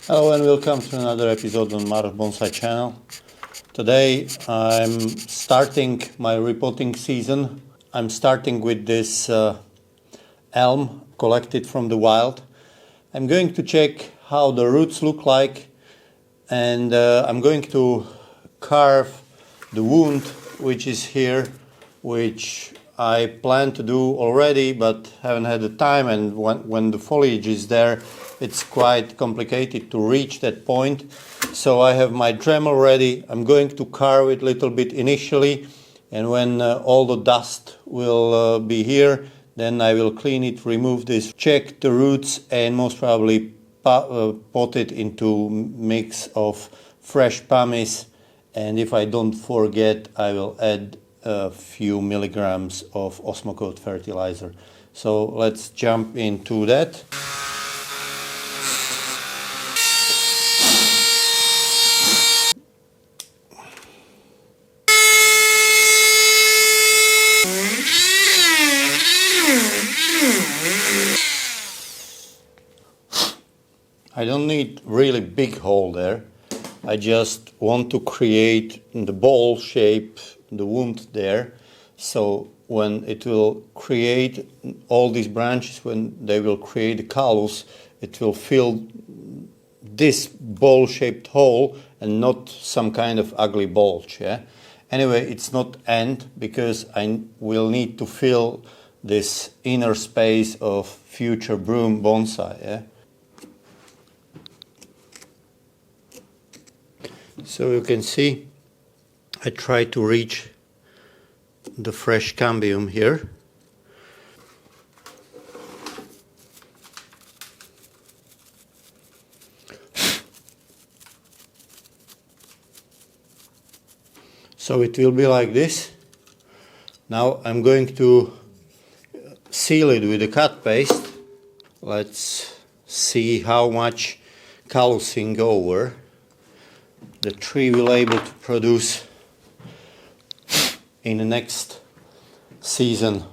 Hello and welcome to another episode on Marv Bonsai channel. Today I'm starting my repotting season. I'm starting with this elm collected from the wild. I'm going to check how the roots look like, and I'm going to carve the wound which is here, which I plan to do already but haven't had the time, and when the foliage is there it's quite complicated to reach that point. So I have my Dremel ready. I'm going to carve it a little bit initially, and when all the dust will be here, then I will clean it, remove this, check the roots, and most probably pot it into mix of fresh pumice, and if I don't forget I will add a few milligrams of Osmocote fertilizer. So let's jump into that. I don't need really big hole there. I just want to create the ball shape, the wound there. So when it will create all these branches, when they will create the callus, it will fill this ball shaped hole and not some kind of ugly bulge. Yeah? Anyway, it's not end, because I will need to fill this inner space of future broom bonsai. Yeah? So you can see I try to reach the fresh cambium here. So it will be like this. Now I'm going to seal it with a cut paste. Let's see how much callusing over the tree will able to produce in the next season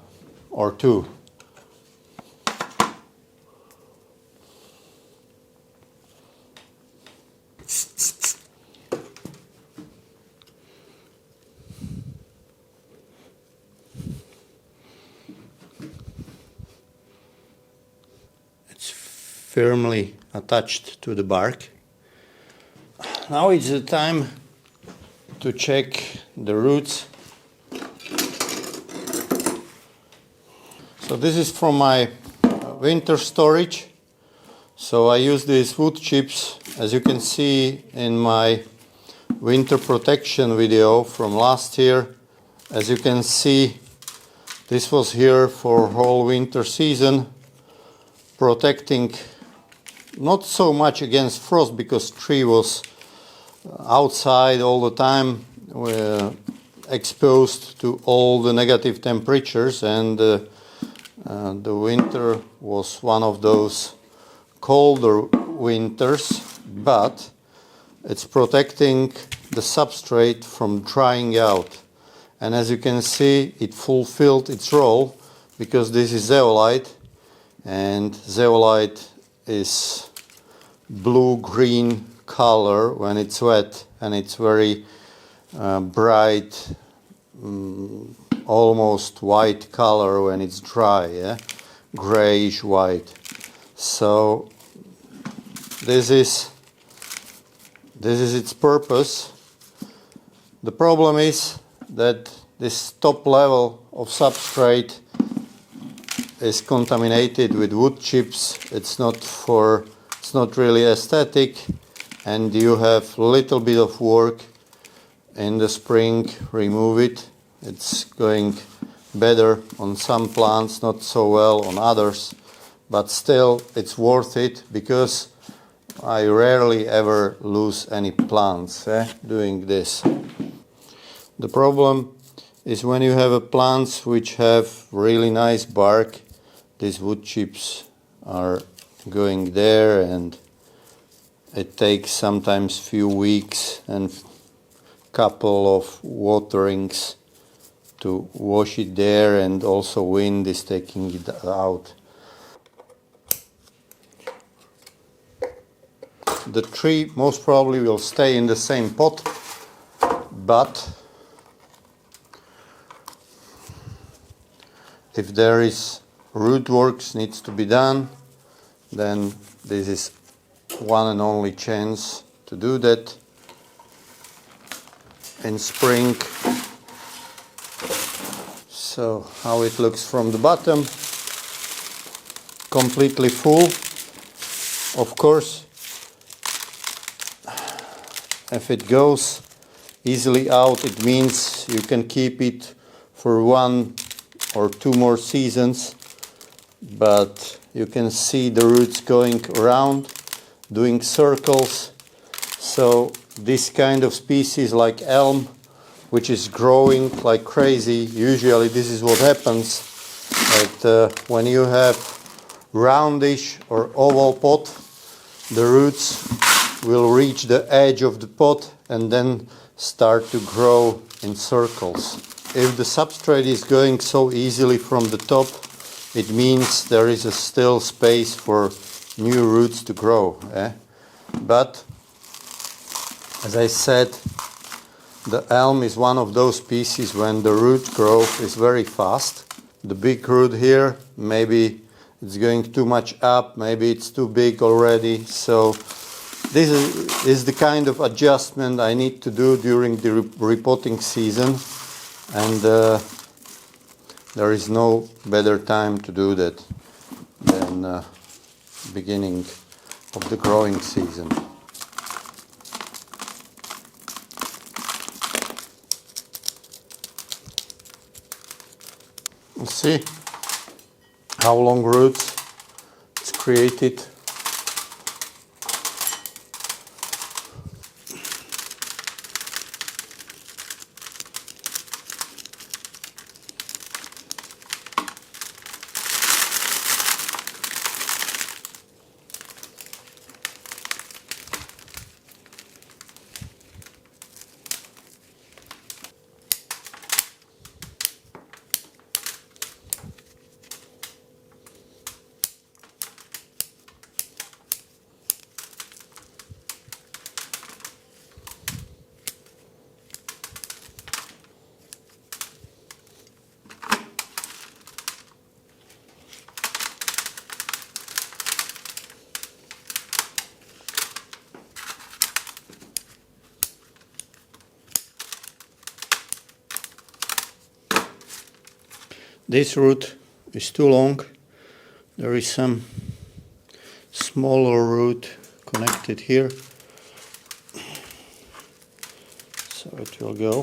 or two. It's firmly attached to the bark. Now it's the time to check the roots. So this is from my winter storage. So I use these wood chips, as you can see in my winter protection video from last year. As you can see, this was here for whole winter season, protecting not so much against frost because tree was outside all the time, exposed to all the negative temperatures, and the winter was one of those colder winters, but it's protecting the substrate from drying out. And as you can see, it fulfilled its role, because this is zeolite, and zeolite is blue-green color when it's wet, and it's very bright, almost white color when it's dry, yeah? Grayish white. So this is its purpose. The problem is that this top level of substrate is contaminated with wood chips. It's not really aesthetic, and you have a little bit of work in the spring. Remove it. It's going better on some plants, not so well on others, but still it's worth it, because I rarely ever lose any plants doing this. The problem is when you have plants which have really nice bark, these wood chips are going there, and it takes sometimes few weeks and couple of waterings to wash it there, and also wind is taking it out. the tree most probably will stay in the same pot, but if there is root works needs to be done, then this is one and only chance to do that in spring. So how it looks from the bottom, completely full. Of course, if it goes easily out, it means you can keep it for 1 or 2 more seasons, but you can see the roots going around, doing circles. So this kind of species like elm, which is growing like crazy, usually this is what happens, that when you have roundish or oval pot, the roots will reach the edge of the pot and then start to grow in circles. If the substrate is going so easily from the top, it means there is still space for new roots to grow. But as I said, the elm is one of those species when the root growth is very fast. The big root here, maybe it's going too much up, maybe it's too big already. So this is the kind of adjustment I need to do during the repotting season, and there is no better time to do that than beginning of the growing season. See how long roots it's created. This root is too long. There is some smaller root connected here, so it will go.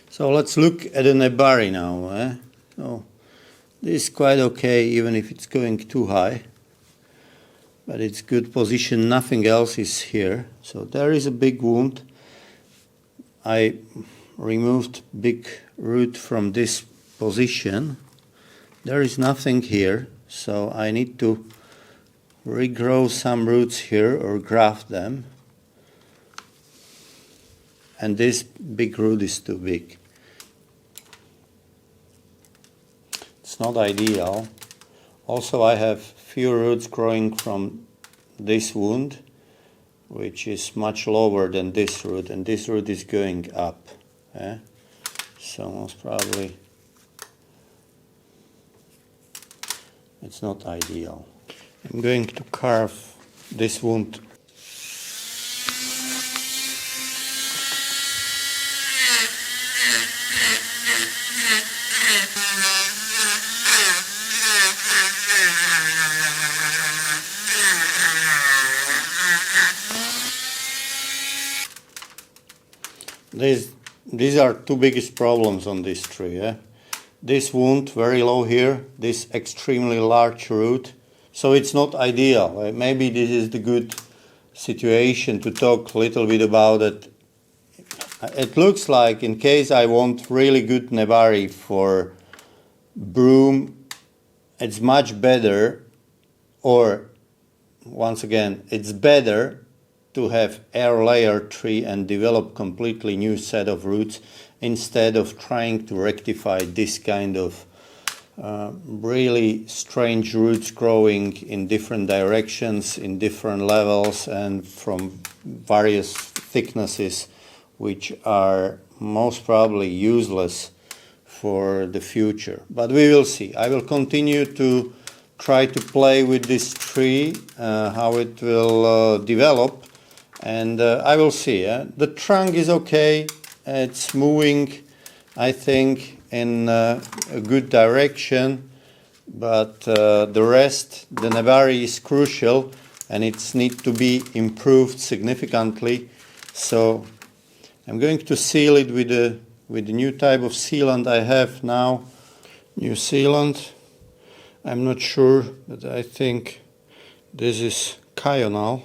So let's look at the Nebari now. So this is quite okay, even if it's going too high, but it's good position. Nothing else is here. So there is a big wound. I removed big root from this position. There is nothing here, so I need to regrow some roots here or graft them. And this big root is too big. It's not ideal. Also, I have few roots growing from this wound, which is much lower than this root, and this root is going up. So most probably it's not ideal. I'm going to carve this wound. These are two biggest problems on this tree. This wound very low here, this extremely large root. So it's not ideal. Maybe this is the good situation to talk a little bit about it. It looks like in case I want really good Nebari for broom, it's much better or once again, it's better to have air layer tree and develop completely new set of roots instead of trying to rectify this kind of really strange roots growing in different directions, in different levels and from various thicknesses, which are most probably useless for the future. But we will see. I will continue to try to play with this tree, how it will develop, and I will see. The trunk is okay, it's moving, I think, in a good direction, but the rest, the Nebari is crucial and it needs to be improved significantly. So I'm going to seal it with the new type of sealant I have now. New sealant. I'm not sure, but I think this is Kyonal.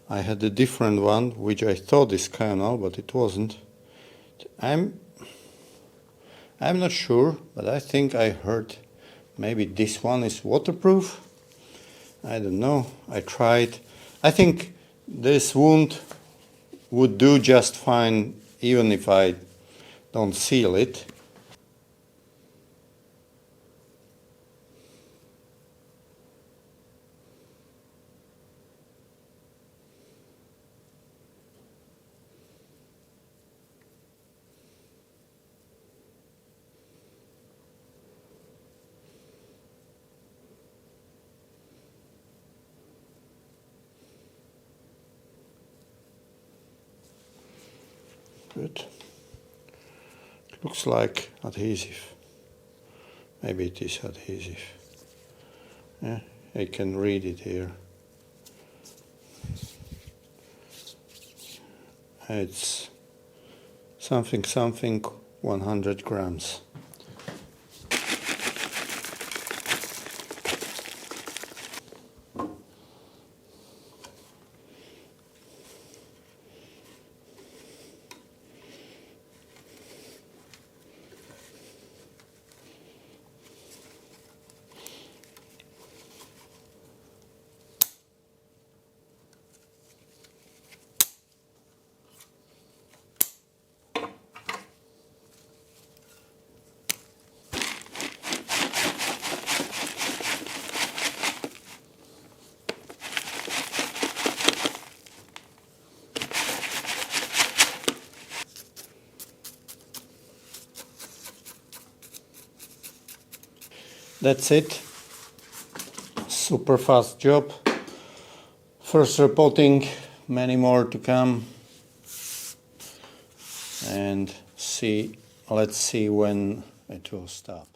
I had a different one, which I thought is Kyonal, but it wasn't. I'm not sure, but I think I heard maybe this one is waterproof. I don't know. I tried. I think this wound would do just fine even if I don't seal it. Good. It looks like adhesive. Maybe it is adhesive. Yeah, I can read it here. It's something 100 grams. That's it. Super fast job. First repotting, many more to come. And let's see when it will stop.